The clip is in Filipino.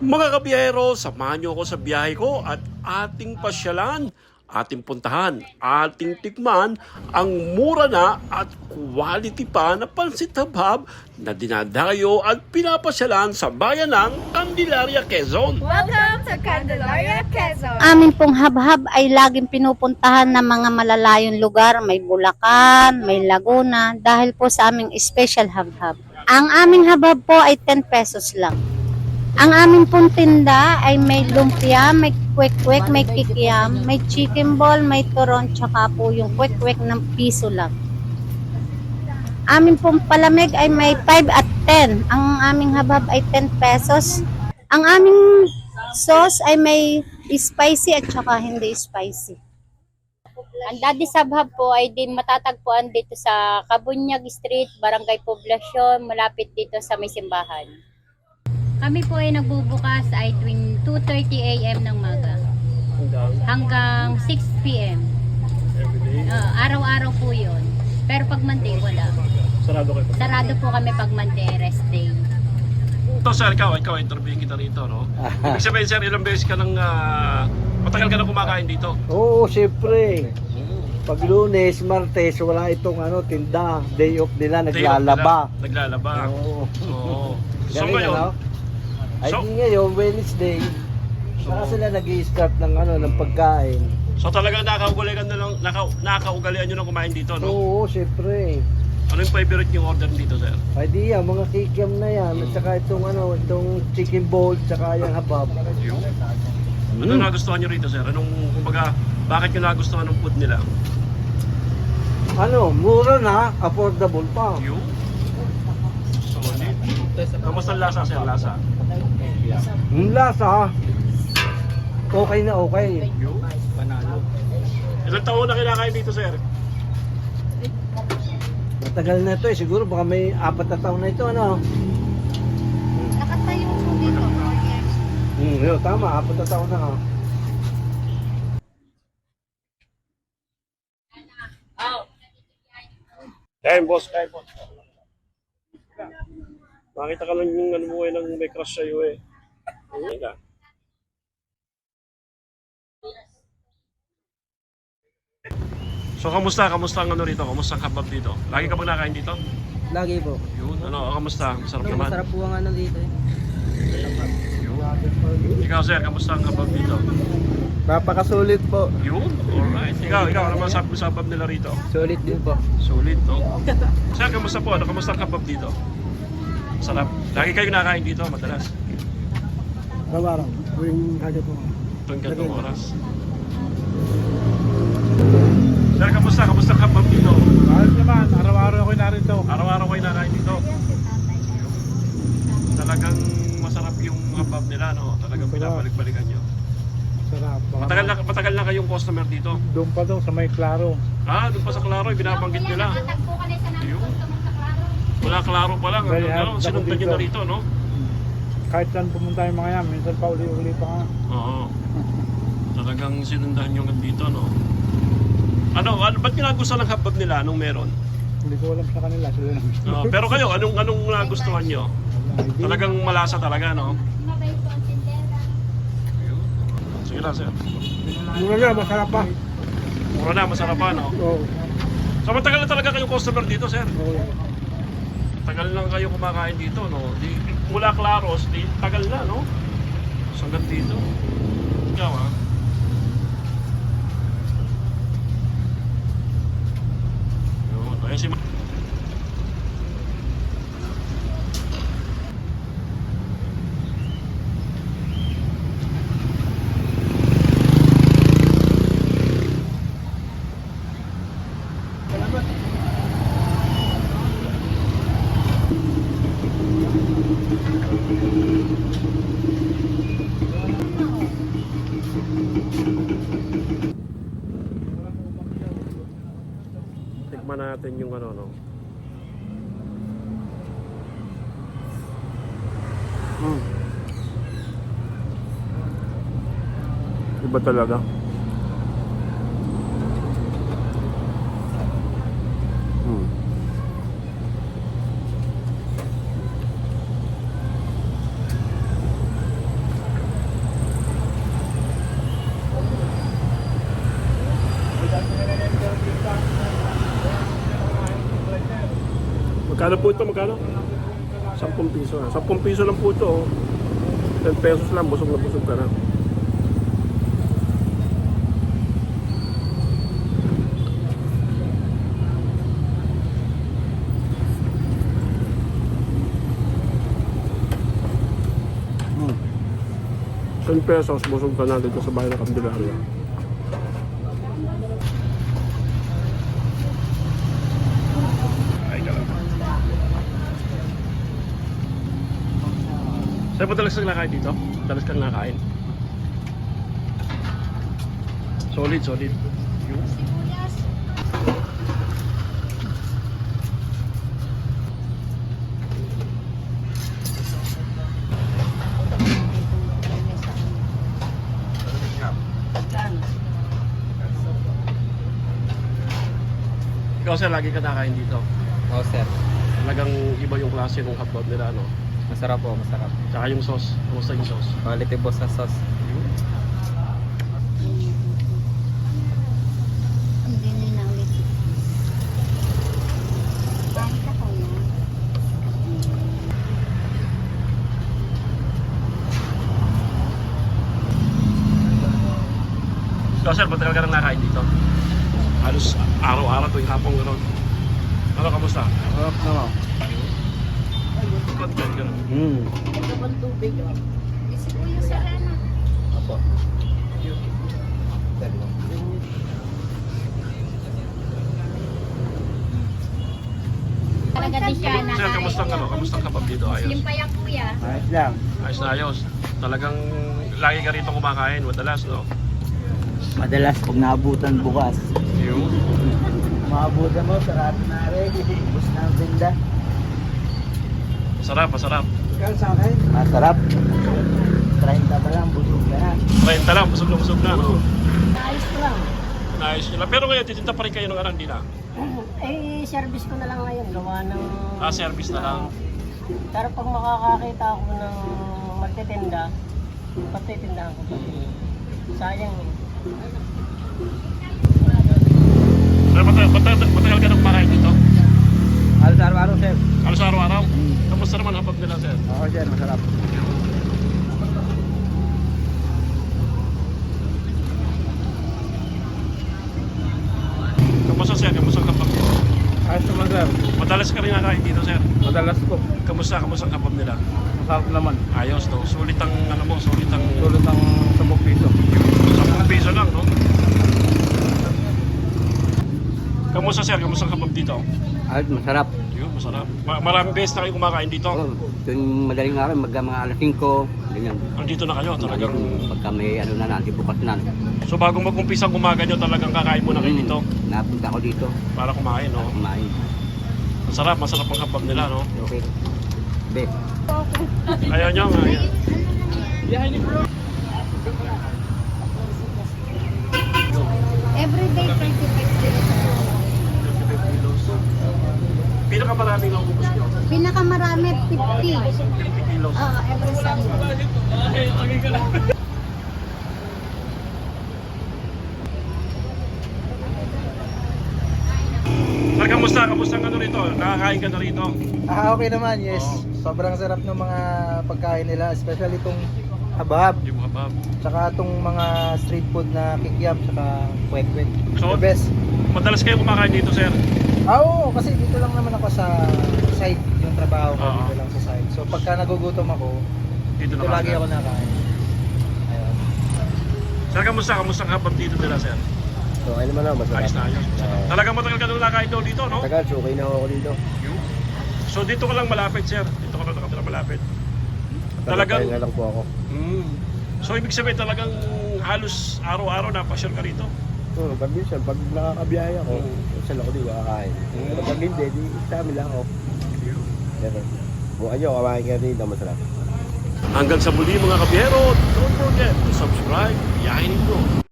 Mga kabiyahero, samahan niyo ako sa biyahe ko at ating pasyalan, ating puntahan, ating tikman ang mura na at quality pa na pansit habhab na dinadayo at pinapasyalan sa bayan ng Candelaria, Quezon. Welcome to Candelaria, Quezon. Amin pong habhab ay laging pinupuntahan ng mga malalayong lugar. May Bulacan, may Laguna, dahil po sa aming special habhab. Ang aming habhab po ay 10 pesos lang. Ang aming pong tinda ay may lumpia, may kwek-kwek, may kikiam, may chicken ball, may turon, tsaka po yung kwek-kwek ng piso lang. Amin pong palamig ay may 5 at 10. Ang aming habhab ay 10 pesos. Ang aming sauce ay may spicy at saka hindi spicy. Ang Daddy Habhab po ay din matatagpuan dito sa Cabunyag Street, Barangay Poblacion, malapit dito sa may simbahan. Kami po ay nagbubukas ay tuwing 2:30 AM ng maga hanggang 6 PM. Araw-araw po yun. Pero pag Monday, wala. Sarado kayo. Sarado po kami pag Monday, rest day. Ito sir, ikaw interviewin kita rito, no? Ibig sabihin sir, ilang beses ka nang, matagal ka na kumakain dito? Oo, siyempre. Pag Lunes, Martes, wala itong tinda. Day off nila, naglalaba. Naglalaba. Oo. Oo. So Galing, ngayon, Ay So- di ngayon, Wednesday, saka sila nag-i-start ng pagkain. so talagang nakakaugalian na lang, nakakaugalian nyo na kumain dito, no? Oo, siyempre. Ano yung favorite yung order dito, sir? Ay di yan, mga kikiam na yan. At saka itong chicken ball, saka yung habab. Ano nagustuhan nyo rito, sir? Kumbaga, bakit nyo nagustuhan ng food nila? Mura na, affordable pa. Yung? Solid. Kamusta ang lasa, sir? Lasa? Yung lasa, okay na okay. Yung? Panalo. Ilang taon na kinakain dito, sir? Matagal na ito siguro baka may 4 na taon na ito, Nakatayo po dito. Yun, tama, 4 na taon na Kain, boss. Kain, boss. Makita ka lang yung mo ng may crush sa'yo eh. Ayun ka. So, kamusta? Kamusta ang rito? Kamusta ang habab dito? Lagi ka bang nakain dito? Lagi po. Yun, kamusta? Masarap naman. Masarap po ang dito eh. Ikaw, sir, kamusta ang habab dito? Napakasulit po. Yun, alright. Ikaw, ano man sabi sa habab nila rito? Solid din po. Sulit, no? Sir, kamusta po? Kamusta ang habab dito? Sarap. Lagi kayo nakain dito, madalas. Araw-araw, tuwing kaya po. Tuwing gantong oras. Sir, kamusta? Kamusta ang habab dito? Ayos naman, araw-araw ako narito. Araw-araw kayo nakain dito. Talagang masarap yung habab nila, no? Talagang pinabalik-balikan nyo. Sarap. Matagal na kayong customer dito. Doon pa daw sa may Claro. Doon pa sa Claro, binabanggit nila. Ayun. Wala Claro pa lang. Sinundan nyo na rito, no? Kahit saan pumunta yung mga yan, minsan pa uli-uli pa nga. Oo. Talagang sinundan nyo dito, no? Ba't ginagustuhan ng habab nila? Anong meron? Hindi ko alam sa kanila, sila lang. Pero kayo, anong nagustuhan nyo? Talagang malasa talaga, no? Ayun. Sige na, sir. Mura na, masarap pa. Mura na, masarap pa, no? Oo. So matagal na talaga kayong customer dito, sir? Oo. Tagal lang kayo kumakain dito, no? Mula Claros, tagal na, no? So hanggang dito. Ikaw, ha? Yun. Ayan si tikman natin yung no? Iba talaga. Magkano po ito? Magkano? 10 piso na. 10 piso lang po ito. Oh. 10 pesos lang. Busog na busog ka na. Hmm. 10 pesos, busog ka na dito sa bahay ng Candelaria. Ay, ka lang. Saan mo talagang nakain dito? Talagang kang nakain. Solid, solid. Yun. Ikaw sir, lagi ka nakain dito. Oo, sir. Talagang iba yung klase ng hotdog nila, no? Masarap po, masarap. Tsaka yung sauce. Kamusta yung sauce? Quality boss na sauce. Hindi na ulit. Kahit ako na. Ikaw sir, matagal ka nang nakain dito? Halos araw-araw tuwing hapong gano'n. Ano, kamusta? Sarap naman. Content ka na. Si Kuya Serena. Apo. Talaga di siya na. Sir, kamusta ang ano? Kamusta ang kapag dito? Ayos. Slim pa yan kuya. Ayos lang. Ayos na ayos. Talagang lagi ka rito kumakain, madalas, no? Madalas pag naabutan bukas. Yun. Maabutan mo, sarap na rin. Bus na ang binda. Masarap, masarap. Ikaw sa akin? Masarap. 30 pa lang, busog na. 30 lang, busog na, no? Ayos ko lang. Ayos nila. Pero ngayon, titinda pa rin kayo ng arandina. Eh, service ko na lang ngayon. Gawa ng... Service na lang. Pero pag makakakita ako ng magtitinda, patitindahan ko pa. Sayang eh. Pero matagal ka nang kumakain dito? Halos araw-araw, sir. Halos araw-araw? Kamusta naman hapag nila, sir? Ako, sir, masarap. Kamusta, sir? Kamusta ang kapag dito? Ayos naman, sir. Madalas ka rin nakain dito, sir. Madalas po. Kamusta ang kapag nila? Masarap naman. Ayos, no? Sulit ang, ano mo, sulit ang... Tulad ng 10 piso. 10 piso lang, no? Kamusta, sir? Kamusta ang kapag dito? Ayos, masarap. Yun, masarap. Maraming beses na kayo kumakain dito. Oh, tuwing madaling araw, mga alas 5, ganyan. Andito na kayo, talagang... Pagka may ano na natin, bukas na. So bago mag-umpisa ang umaga nyo, talagang kakain muna kayo dito Napunta ako dito. para kumain, no? Kumain. Masarap, masarap ang hapag nila, no? Okay. Be. Ayaw nyo, Everyday 25 kilos. 25 kilos. Pinakamarami na ubus nyo. Pinakamarami 50. 50 kilos. Every Sunday. Sir, kamusta? Kamusta ang ano rito? Nakakain ka na rito? Okay naman, yes. Oo. Sobrang sarap ng mga pagkain nila, especially itong habab, Yung habab. tsaka itong mga street food na kikiam, tsaka kwek-kwek. So, The best. madalas kayo kumakain dito, sir? Oo, kasi dito lang naman ako sa side, yung trabaho ko Oo. dito lang sa side. So pagka nagugutom ako, Dito dito na lagi ako nakain. Ayun. Sir, kamusta? Kamusta ang habab dito nila, sir? So, okay naman ako, Ayos na ayos. Talagang matagal ka na nakain daw dito, no? Tagal, so okay na ako dito. So dito ka lang malapit, sir. Dito ka lang nakatira malapit. Talagang... lang po ako. Mm. So ibig sabihin talagang halos araw-araw napasyal ka rito. Pag minsan, pag nakakabiyahe ako, minsan ako din makakain. Pero pag hindi, di sa amin lang ako. Pero, bukan nyo, kamain ka rin, masarap. Hanggang sa muli mga kabiyero, don't forget to subscribe. Yahin ko.